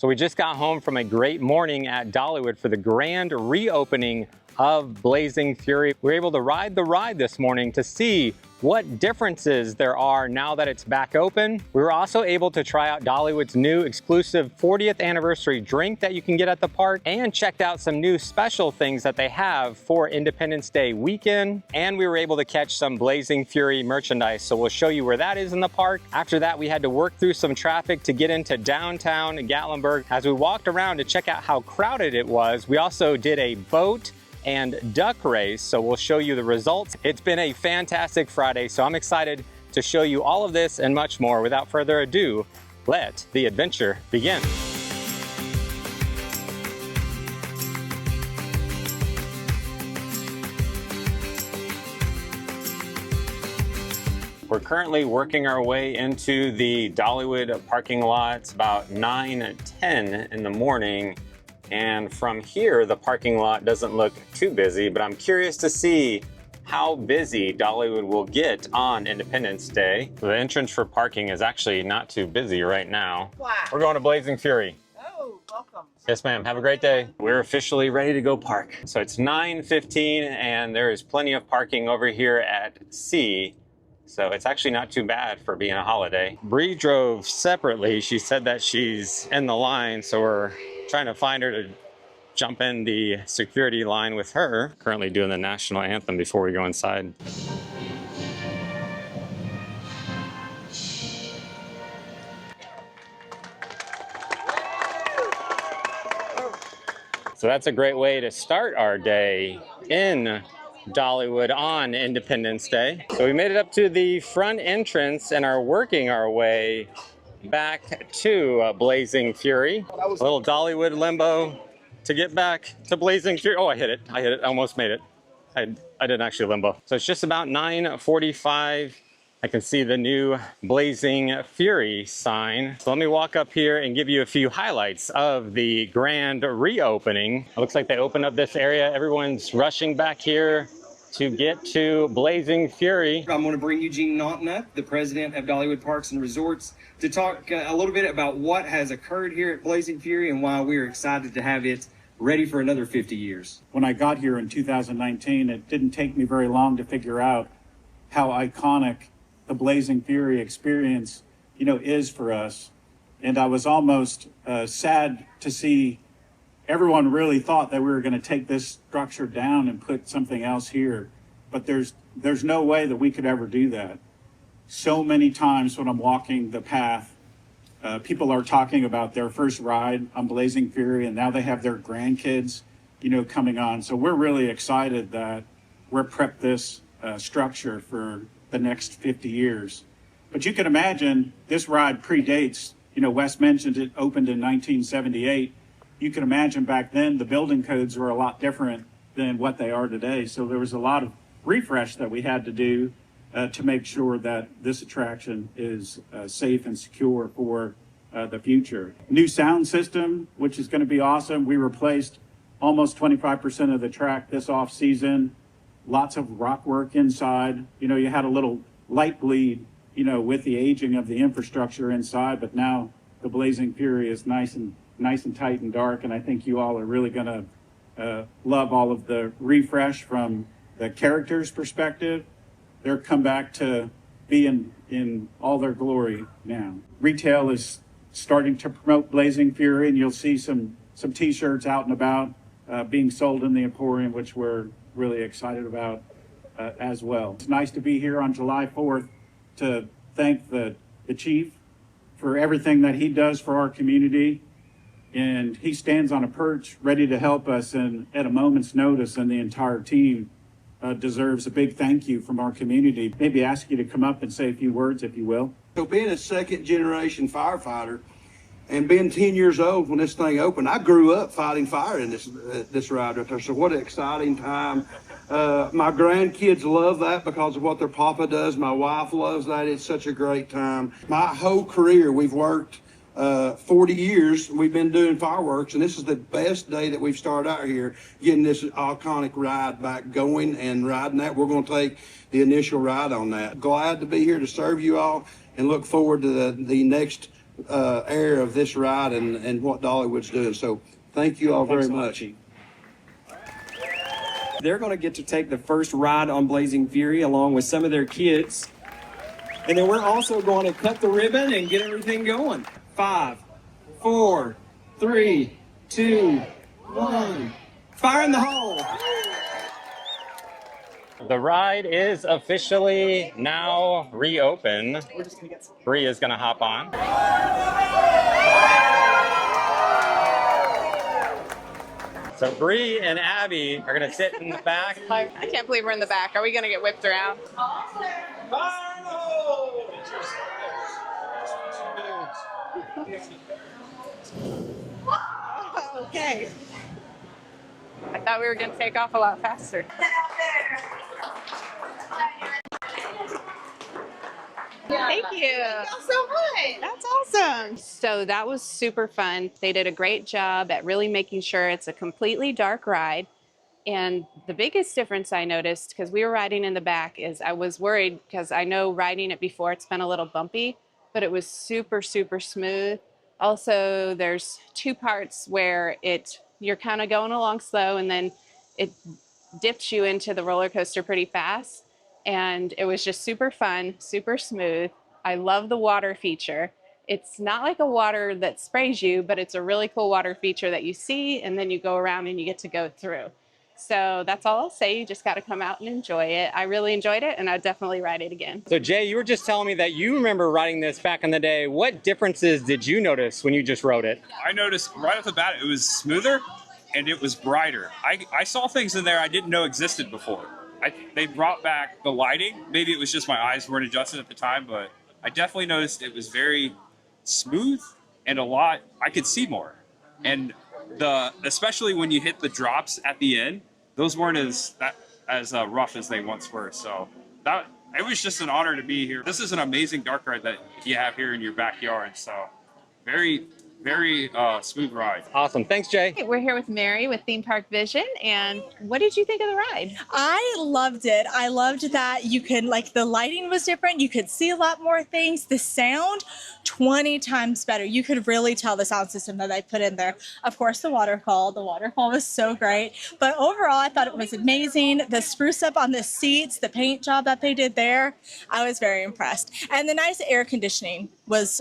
So we just got home from a great morning at Dollywood for the grand reopening of Blazing Fury. We were able to ride the ride this morning to see what differences there are now that it's back open. We were also able to try out Dollywood's new exclusive 40th anniversary drink that you can get at the park, and checked out some new special things that they have for Independence Day weekend. And we were able to catch some Blazing Fury merchandise, so we'll show you where that is in the park. After that, we had to work through some traffic to get into downtown Gatlinburg. As we walked around to check out how crowded it was, we also did a boat and duck race, so we'll show you the results. It's been a fantastic Friday, so I'm excited to show you all of this and much more. Without further ado, let the adventure begin. We're currently working our way into the Dollywood parking lot. It's about 9:10 in the morning. And from here, the parking lot doesn't look too busy, but I'm curious to see how busy Dollywood will get on Independence Day. The entrance for parking is actually not too busy right now. Wow. We're going to Blazing Fury. Oh, welcome. Yes, ma'am. Have a great day. We're officially ready to go park. So it's 9:15 and there is plenty of parking over here at C. So it's actually not too bad for being a holiday. Brie drove separately. She said that she's in the line, so we're trying to find her to jump in the security line with her. Currently doing the national anthem before we go inside. So that's a great way to start our day in Dollywood on Independence Day. So we made it up to the front entrance and are working our way back to Blazing Fury. A little Dollywood limbo to get back to Blazing Fury. Oh, I hit it. I almost made it. I didn't actually limbo. So it's just about 9:45. I can see the new Blazing Fury sign. So let me walk up here and give you a few highlights of the grand reopening. It looks like they opened up this area. Everyone's rushing back here to get to Blazing Fury. I'm going to bring Eugene Naughton up, the president of Dollywood Parks and Resorts, to talk a little bit about what has occurred here at Blazing Fury and why we're excited to have it ready for another 50 years. When I got here in 2019, it didn't take me very long to figure out how iconic the Blazing Fury experience, is for us. And I was almost sad to see everyone really thought that we were going to take this structure down and put something else here. But there's no way that we could ever do that. So many times when I'm walking the path, people are talking about their first ride on Blazing Fury, and now they have their grandkids, coming on. So we're really excited that we're prepped this structure for the next 50 years. But you can imagine this ride predates, Wes mentioned it opened in 1978. You can imagine back then the building codes were a lot different than what they are today. So there was a lot of refresh that we had to do to make sure that this attraction is safe and secure for the future. New sound system, which is going to be awesome. We replaced almost 25% of the track this off season. Lots of rock work inside. You had a little light bleed, with the aging of the infrastructure inside, but now the Blazing Fury is nice and tight and dark, and I think you all are really going to love all of the refresh from the characters' perspective. They're come back to be in all their glory now. Retail is starting to promote Blazing Fury, and you'll see some t-shirts out and about being sold in the Emporium, which we're really excited about as well. It's nice to be here on July 4th to thank the chief for everything that he does for our community. And he stands on a perch ready to help us, and at a moment's notice, and the entire team deserves a big thank you from our community. Maybe ask you to come up and say a few words, if you will. So being a second generation firefighter and being 10 years old when this thing opened, I grew up fighting fire in this ride right there. So what an exciting time. My grandkids love that because of what their papa does. My wife loves that. It's such a great time. My whole career, we've worked 40 years. We've been doing fireworks, and this is the best day that we've started out here, getting this iconic ride back going and riding that. We're going to take the initial ride on that. Glad to be here to serve you all and look forward to the next air of this ride and what Dollywood's doing. So thank you all very much. They're going to get to take the first ride on Blazing Fury along with some of their kids. And then we're also going to cut the ribbon and get everything going. 5, 4, 3, 2, 1. Fire in the hole. The ride is officially now reopened. Brie is going to hop on. So Brie and Abby are going to sit in the back. I can't believe we're in the back. Are we going to get whipped around? Okay. I thought we were going to take off a lot faster. Thank you. Thank you so much. That's awesome. So that was super fun. They did a great job at really making sure it's a completely dark ride. And the biggest difference I noticed, because we were riding in the back, is I was worried because I know riding it before, it's been a little bumpy, but it was super, super smooth. Also, there's 2 parts where you're kind of going along slow and then it dips you into the roller coaster pretty fast. And it was just super fun, super smooth. I love the water feature. It's not like a water that sprays you, but it's a really cool water feature that you see and then you go around and you get to go through. So that's all I'll say. You just got to come out and enjoy it. I really enjoyed it and I'd definitely ride it again. So Jay, you were just telling me that you remember riding this back in the day. What differences did you notice when you just rode it? I noticed right off the bat it was smoother and it was brighter. I saw things in there I didn't know existed before. They brought back the lighting. Maybe it was just my eyes weren't adjusted at the time, but I definitely noticed it was very smooth and I could see more. And especially when you hit the drops at the end, those weren't as rough as they once were. So it was just an honor to be here. This is an amazing dark ride that you have here in your backyard. So very, very smooth ride. Awesome. Thanks, Jay. We're here with Mary with Theme Park Vision. And what did you think of the ride? I loved it. I loved that you could, the lighting was different. You could see a lot more things. The sound, 20 times better. You could really tell the sound system that they put in there. Of course, the waterfall. The waterfall was so great. But overall, I thought it was amazing. The spruce up on the seats, the paint job that they did there, I was very impressed. And the nice air conditioning was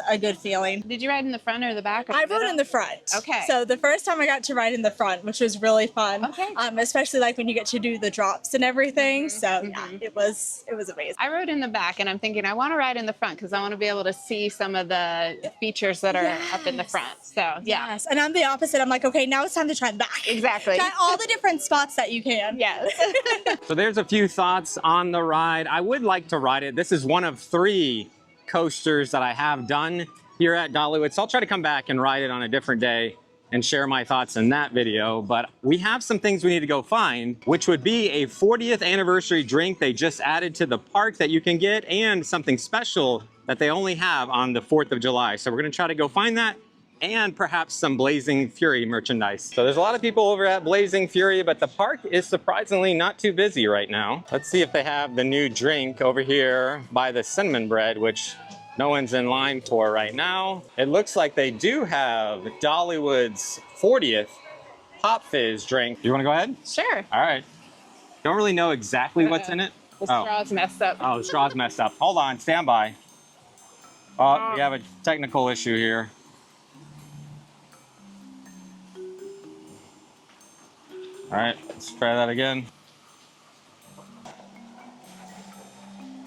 a good feeling. Did you ride in the front or the back? Or I rode in the front. Okay. So the first time I got to ride in the front, which was really fun. Okay. Especially when you get to do the drops and everything. So yeah, it was amazing. I rode in the back and I'm thinking I want to ride in the front because I want to be able to see some of the features that are up in the front. So yeah. Yes. And I'm the opposite. I'm like, okay, now it's time to try the back. Exactly. Try all the different spots that you can. Yes. So there's a few thoughts on the ride. I would like to ride it. This is one of 3 coasters that I have done here at Dollywood. So I'll try to come back and ride it on a different day and share my thoughts in that video. But we have some things we need to go find, which would be a 40th anniversary drink they just added to the park that you can get, and something special that they only have on the 4th of July. So we're gonna try to go find that, and perhaps some Blazing Fury merchandise. So there's a lot of people over at Blazing Fury, but the park is surprisingly not too busy right now. Let's see if they have the new drink over here by the cinnamon bread, which no one's in line for right now. It looks like they do have Dollywood's 40th Pop Fizz drink. You wanna go ahead? Sure. All right. Don't really know exactly what's in it. The straw's messed up. Oh, the straw's messed up. Hold on, stand by. Oh, we have a technical issue here. All right, let's try that again.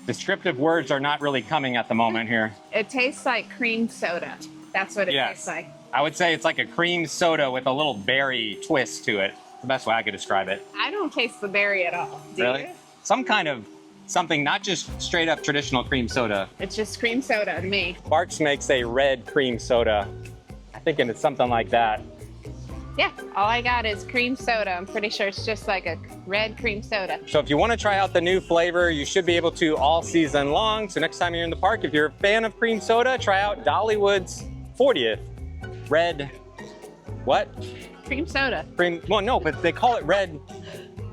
Descriptive words are not really coming at the moment here. It tastes like cream soda. That's what it Yes. tastes like. I would say it's like a cream soda with a little berry twist to it. The best way I could describe it. I don't taste the berry at all. Do Really? you? Some kind of something, not just straight up traditional cream soda. It's just cream soda to me. Barks makes a red cream soda. I'm thinking it's something like that. Yeah, all I got is cream soda. I'm pretty sure it's just like a red cream soda. So if you want to try out the new flavor, you should be able to all season long. So next time you're in the park, if you're a fan of cream soda, try out Dollywood's 40th red, what? Cream soda. Cream, well, no, but they call it red.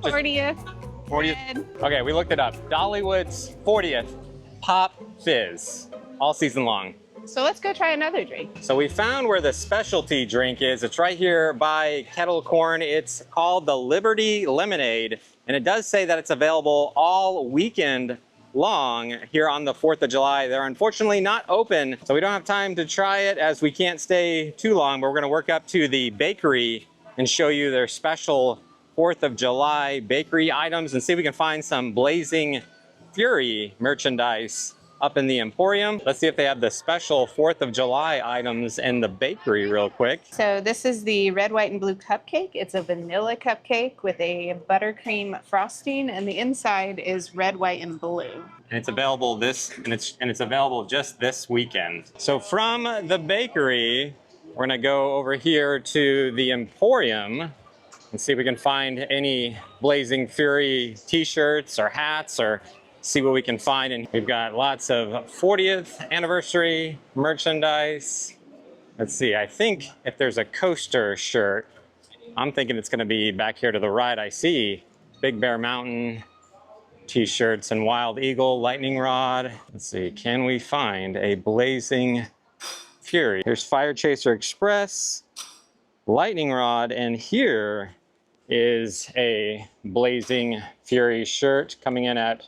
40th. 40th. Red. Okay, we looked it up. Dollywood's 40th Pop Fizz, all season long. So let's go try another drink. So we found where the specialty drink is. It's right here by Kettle Corn. It's called the Liberty Lemonade, and it does say that it's available all weekend long here on the 4th of July. They're unfortunately not open, so we don't have time to try it as we can't stay too long, but we're gonna work up to the bakery and show you their special 4th of July bakery items and see if we can find some Blazing Fury merchandise up in the Emporium. Let's see if they have the special 4th of July items in the bakery real quick. So this is the red, white, and blue cupcake. It's a vanilla cupcake with a buttercream frosting, and the inside is red, white, and blue. And it's available it's available just this weekend. So from the bakery, we're gonna go over here to the Emporium and see if we can find any Blazing Fury t-shirts or hats or see what we can find. And we've got lots of 40th anniversary merchandise. Let's see, I think if there's a coaster shirt, I'm thinking it's gonna be back here to the right. I see Big Bear Mountain t-shirts and Wild Eagle lightning rod. Let's see, can we find a Blazing Fury? Here's Fire Chaser Express, lightning rod, and here is a Blazing Fury shirt coming in at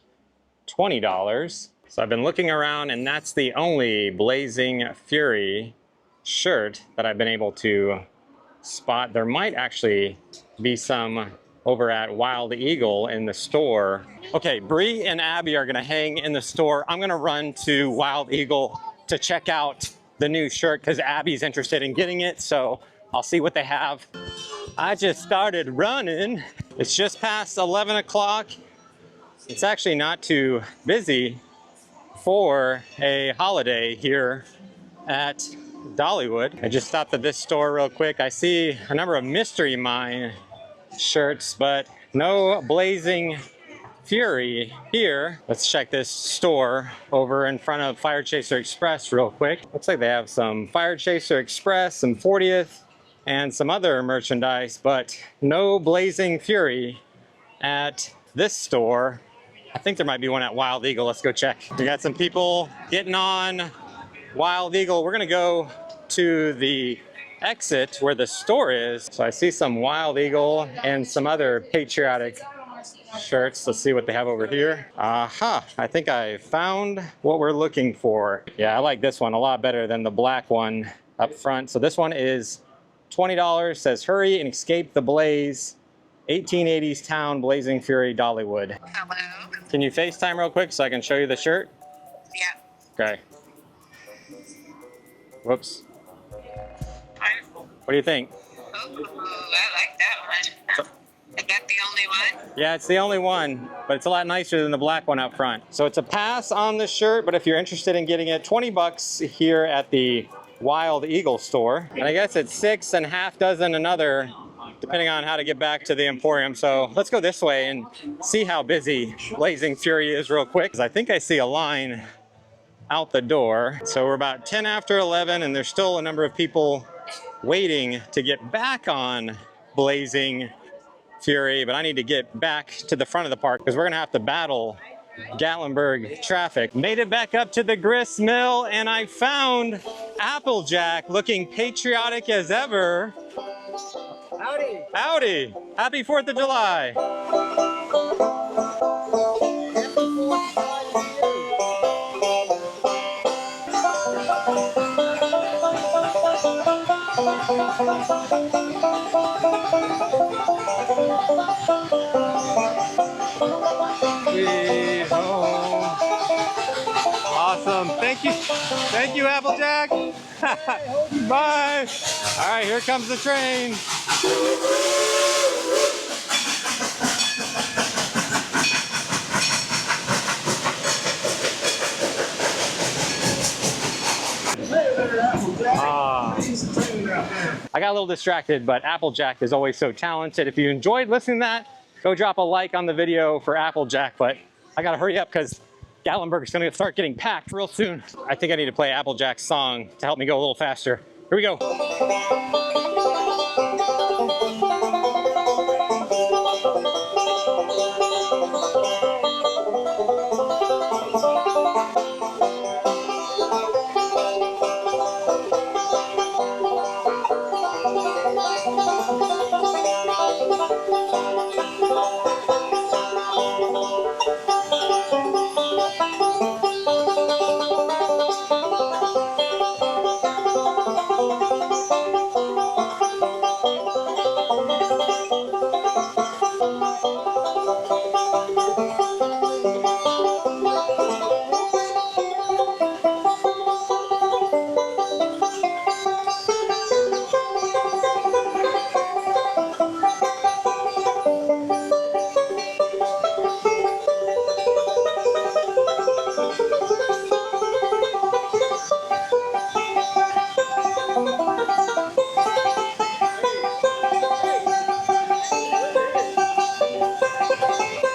$20. So I've been looking around and that's the only Blazing Fury shirt that I've been able to spot. There might actually be some over at Wild Eagle in the store. Okay, Brie and Abby are gonna hang in the store. I'm gonna run to Wild Eagle to check out the new shirt because Abby's interested in getting it, so I'll see what they have. I just started running. It's just past 11 o'clock. It's actually not too busy for a holiday here at Dollywood. I just stopped at this store real quick. I see a number of Mystery Mine shirts, but no Blazing Fury here. Let's check this store over in front of Fire Chaser Express real quick. Looks like they have some Fire Chaser Express, some 40th, and some other merchandise, but no Blazing Fury at this store. I think there might be one at Wild Eagle. Let's go check. We got some people getting on Wild Eagle. We're gonna go to the exit where the store is. So I see some Wild Eagle and some other patriotic shirts. Let's see what they have over here. Aha, I think I found what we're looking for. Yeah, I like this one a lot better than the black one up front. So this one is $20, says hurry and escape the blaze. 1880s town, Blazing Fury, Dollywood. Hello? Can you FaceTime real quick so I can show you the shirt? Yeah. Okay. Whoops. What do you think? Oh, I like that one. Is that the only one? Yeah, it's the only one, but it's a lot nicer than the black one up front. So it's a pass on the shirt, but if you're interested in getting it, 20 bucks here at the Wild Eagle store. And I guess it's 6 and half dozen another, depending on how to get back to the Emporium. So let's go this way and see how busy Blazing Fury is real quick. 'Cause I think I see a line out the door. So we're about 10 after 11 and there's still a number of people waiting to get back on Blazing Fury, but I need to get back to the front of the park because we're gonna have to battle Gatlinburg traffic. Made it back up to the grist mill and I found Applejack looking patriotic as ever. Howdy. Howdy! Happy 4th of July! Sweet home. Awesome. Thank you. Thank you, Applejack. Bye. All right, here comes the train. I got a little distracted, but Applejack is always so talented. If you enjoyed listening to that, go drop a like on the video for Applejack, but I gotta hurry up because Gatlinburg is gonna start getting packed real soon. I think I need to play Applejack's song to help me go a little faster. Here we go.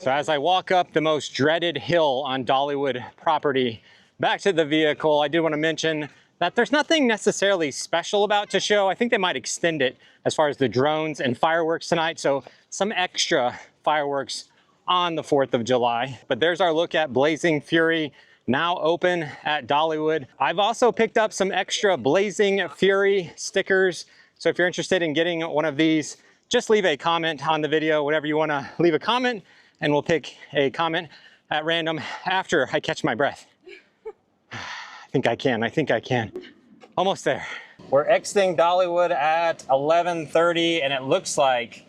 So as I walk up the most dreaded hill on Dollywood property back to the vehicle, I do want to mention that there's nothing necessarily special about to show. I think they might extend it as far as the drones and fireworks tonight. So some extra fireworks on the 4th of July. But there's our look at Blazing Fury, now open at Dollywood. I've also picked up some extra Blazing Fury stickers. So if you're interested in getting one of these, just leave a comment on the video, whatever you want to leave a comment, and we'll pick a comment at random after I catch my breath. I think I can. Almost there. We're exiting Dollywood at 11:30, and it looks like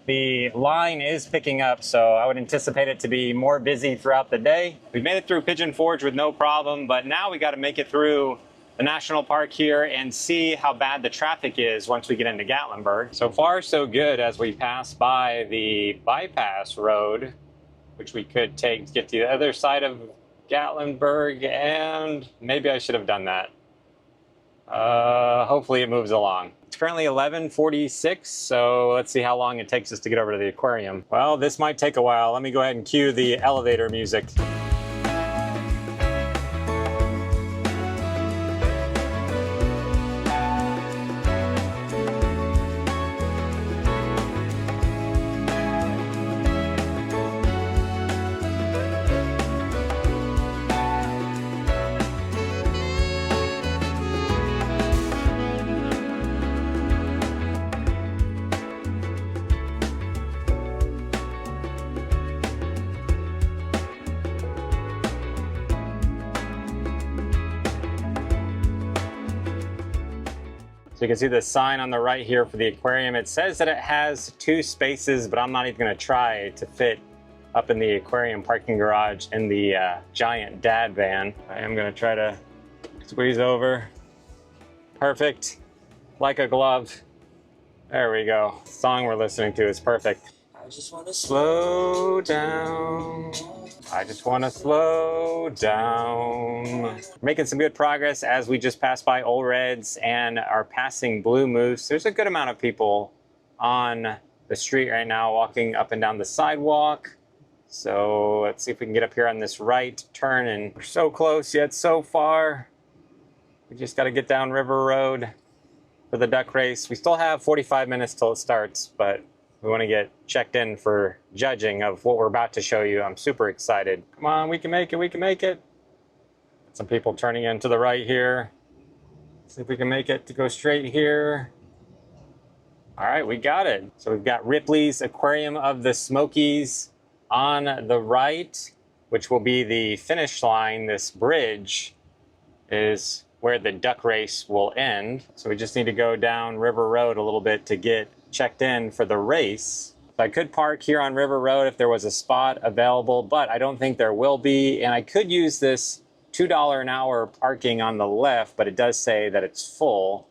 the line is picking up, so I would anticipate it to be more busy throughout the day. We made it through Pigeon Forge with no problem, but now we got to make it through the national park here and see how bad the traffic is once we get into Gatlinburg. So far, so good as we pass by the bypass road, which we could take to get to the other side of Gatlinburg, and maybe I should have done that. Hopefully it moves along. It's currently 11:46, so let's see how long it takes us to get over to the aquarium. Well, this might take a while. Let me go ahead and cue the elevator music. So you can see the sign on the right here for the aquarium. It says that it has 2 spaces, but I'm not even gonna try to fit up in the aquarium parking garage in the giant dad van. I am gonna try to squeeze over. Perfect, like a glove. There we go. The song we're listening to is perfect. I just wanna slow down. I just want to slow down. Making some good progress as we just passed by Old Reds and are passing Blue Moose. There's a good amount of people on the street right now walking up and down the sidewalk. So let's see if we can get up here on this right turn, and we're so close yet so far. We just got to get down River Road for the duck race. We still have 45 minutes till it starts, but we want to get checked in for judging of what we're about to show you. I'm super excited. Come on, we can make it, we can make it. Some people turning in to the right here. Let's see if we can make it to go straight here. All right, we got it. So we've got Ripley's Aquarium of the Smokies on the right, which will be the finish line. This bridge is where the duck race will end. So we just need to go down River Road a little bit to get checked in for the race. So I could park here on River Road if there was a spot available, but I don't think there will be. And I could use this $2 an hour parking on the left, but it does say that it's full.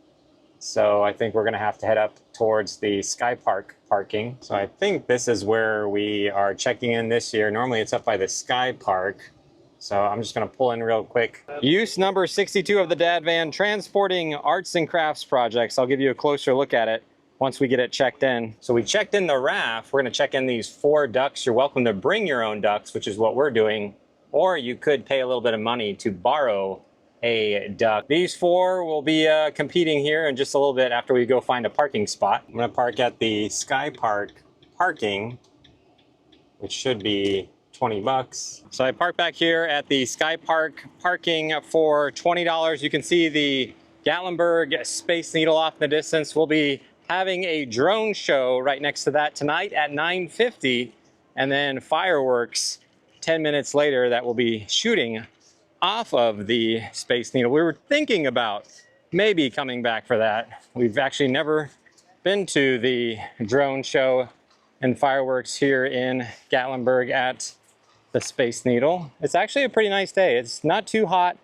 So I think we're gonna have to head up towards the Sky Park parking. So I think this is where we are checking in this year. Normally it's up by the Sky Park. So I'm just gonna pull in real quick. Use number 62 of the dad van, transporting arts and crafts projects. I'll give you a closer look at it once we get it checked in. So we checked in the raft. We're gonna check in these 4 ducks. You're welcome to bring your own ducks, which is what we're doing. Or you could pay a little bit of money to borrow a duck. These 4 will be competing here in just a little bit after we go find a parking spot. I'm gonna park at the Sky Park parking, which should be 20 bucks. So I parked back here at the Sky Park parking for $20. You can see the Gatlinburg Space Needle off in the distance. We'll be having a drone show right next to that tonight at 9:50, and then fireworks 10 minutes later that will be shooting off of the Space Needle. We were thinking about maybe coming back for that. We've actually never been to the drone show and fireworks here in Gatlinburg at the Space Needle. It's actually a pretty nice day. It's not too hot,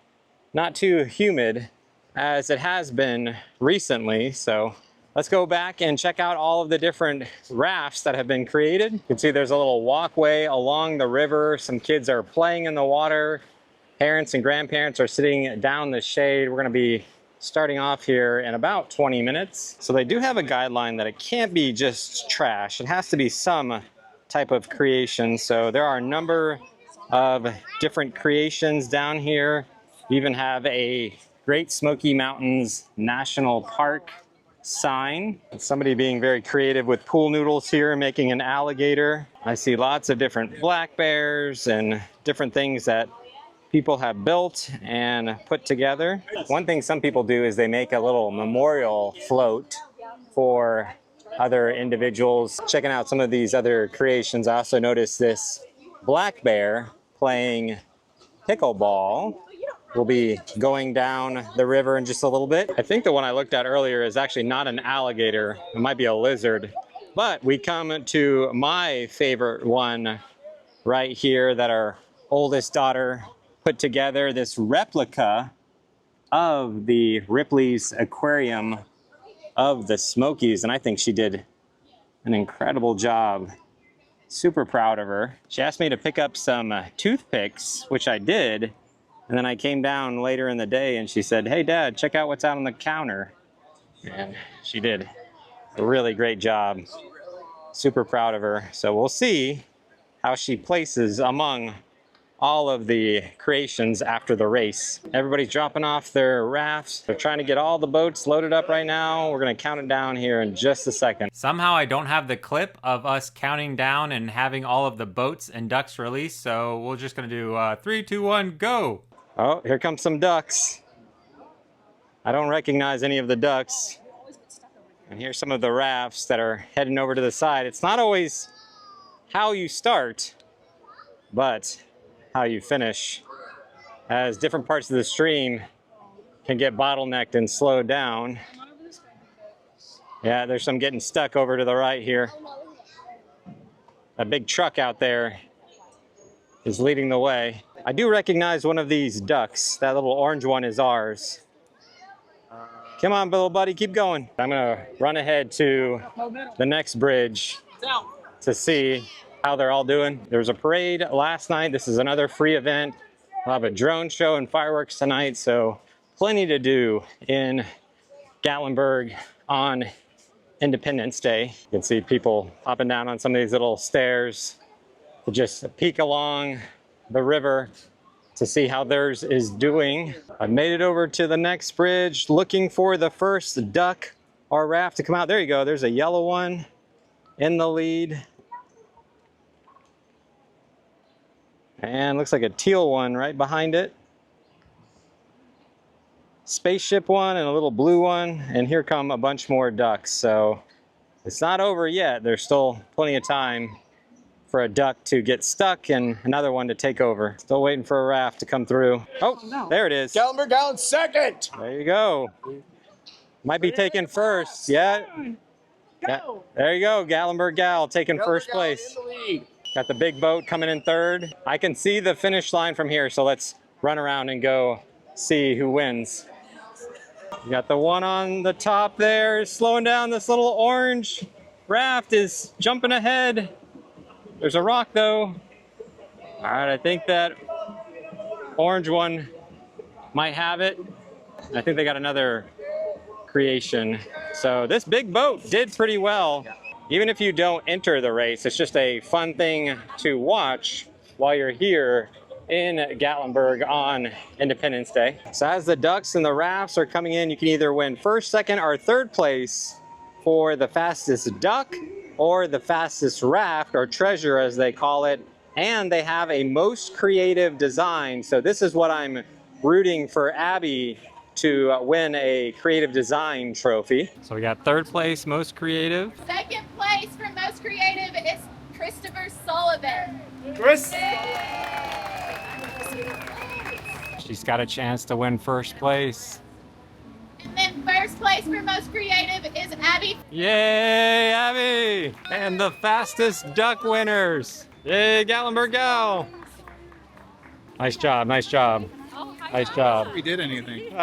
not too humid as it has been recently. So let's go back and check out all of the different rafts that have been created. You can see there's a little walkway along the river. Some kids are playing in the water. Parents and grandparents are sitting down in the shade. We're going to be starting off here in about 20 minutes. So they do have a guideline that it can't be just trash. It has to be some type of creation. So there are a number of different creations down here. We even have a Great Smoky Mountains National Park sign. Somebody being very creative with pool noodles here, making an alligator. I see lots of different black bears and different things that people have built and put together. One thing some people do is they make a little memorial float for other individuals. Checking out some of these other creations, I also noticed this black bear playing pickleball. We'll be going down the river in just a little bit. I think the one I looked at earlier is actually not an alligator. It might be a lizard. But we come to my favorite one right here that our oldest daughter put together, this replica of the Ripley's Aquarium of the Smokies. And I think she did an incredible job. Super proud of her. She asked me to pick up some toothpicks, which I did. And then I came down later in the day and she said, "Hey Dad, check out what's out on the counter." And she did a really great job. Super proud of her. So we'll see how she places among all of the creations after the race. Everybody's dropping off their rafts. They're trying to get all the boats loaded up right now. We're gonna count it down here in just a second. Somehow I don't have the clip of us counting down and having all of the boats and ducks released, so we're just gonna do 3, 2, 1, go! Oh, here comes some ducks. I don't recognize any of the ducks. And here's some of the rafts that are heading over to the side. It's not always how you start, but how you finish, as different parts of the stream can get bottlenecked and slowed down. Yeah, there's some getting stuck over to the right here. A big truck out there is leading the way. I do recognize one of these ducks. That little orange one is ours. Come on, little buddy, keep going. I'm gonna run ahead to the next bridge to see how they're all doing. There was a parade last night. This is another free event. We'll have a drone show and fireworks tonight, so plenty to do in Gatlinburg on Independence Day. You can see people hopping down on some of these little stairs to just peek along the river to see how theirs is doing. I made it over to the next bridge looking for the first duck or raft to come out. There you go, there's a yellow one in the lead. And looks like a teal one right behind it. Spaceship one and a little blue one. And here come a bunch more ducks. So it's not over yet. There's still plenty of time for a duck to get stuck and another one to take over. Still waiting for a raft to come through. Oh, no. There it is. Gatlinburg Gal in second. There you go. Might be taken first. Yeah. Go. There you go. Gatlinburg Gal taking first place. In the lead. Got the big boat coming in third. I can see the finish line from here, so let's run around and go see who wins. You got the one on the top there slowing down. This little orange raft is jumping ahead. There's a rock though. All right, I think that orange one might have it. I think they got another creation. So this big boat did pretty well. Even if you don't enter the race, it's just a fun thing to watch while you're here in Gatlinburg on Independence Day. So as the ducks and the rafts are coming in, you can either win first, second, or third place for the fastest duck or the fastest raft, or treasure as they call it. And they have a most creative design. So this is what I'm rooting for Abby to win a creative design trophy. So we got third place, most creative. Second place for most creative is Christopher Sullivan. Chris. She's got a chance to win first place. And then first place for most creative is Abby. Yay, Abby! And the fastest duck winners. Yay, Gatlinburg gal! Nice job, nice job. Nice job. We did anything.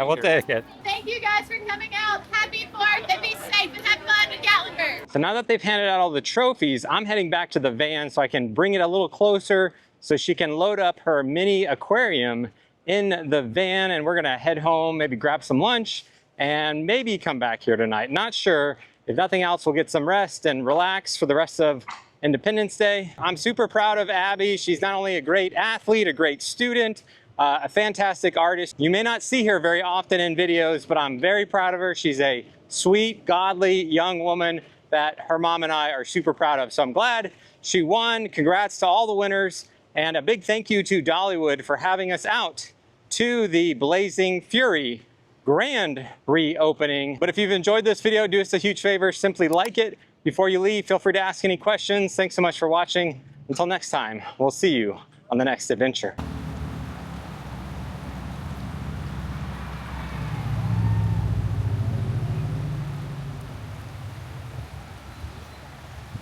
We'll take it. Thank you guys for coming out. Happy 4th and be safe and have fun in Gatlinburg. So now that they've handed out all the trophies, I'm heading back to the van so I can bring it a little closer so she can load up her mini aquarium in the van, and we're gonna head home, maybe grab some lunch, and maybe come back here tonight. Not sure. If nothing else, we'll get some rest and relax for the rest of Independence Day. I'm super proud of Abby. She's not only a great athlete, a great student, a fantastic artist. You may not see her very often in videos, but I'm very proud of her. She's a sweet, godly young woman that her mom and I are super proud of. So I'm glad she won. Congrats to all the winners. And a big thank you to Dollywood for having us out to the Blazing Fury grand reopening. But if you've enjoyed this video, do us a huge favor, simply like it. Before you leave, feel free to ask any questions. Thanks so much for watching. Until next time, we'll see you on the next adventure.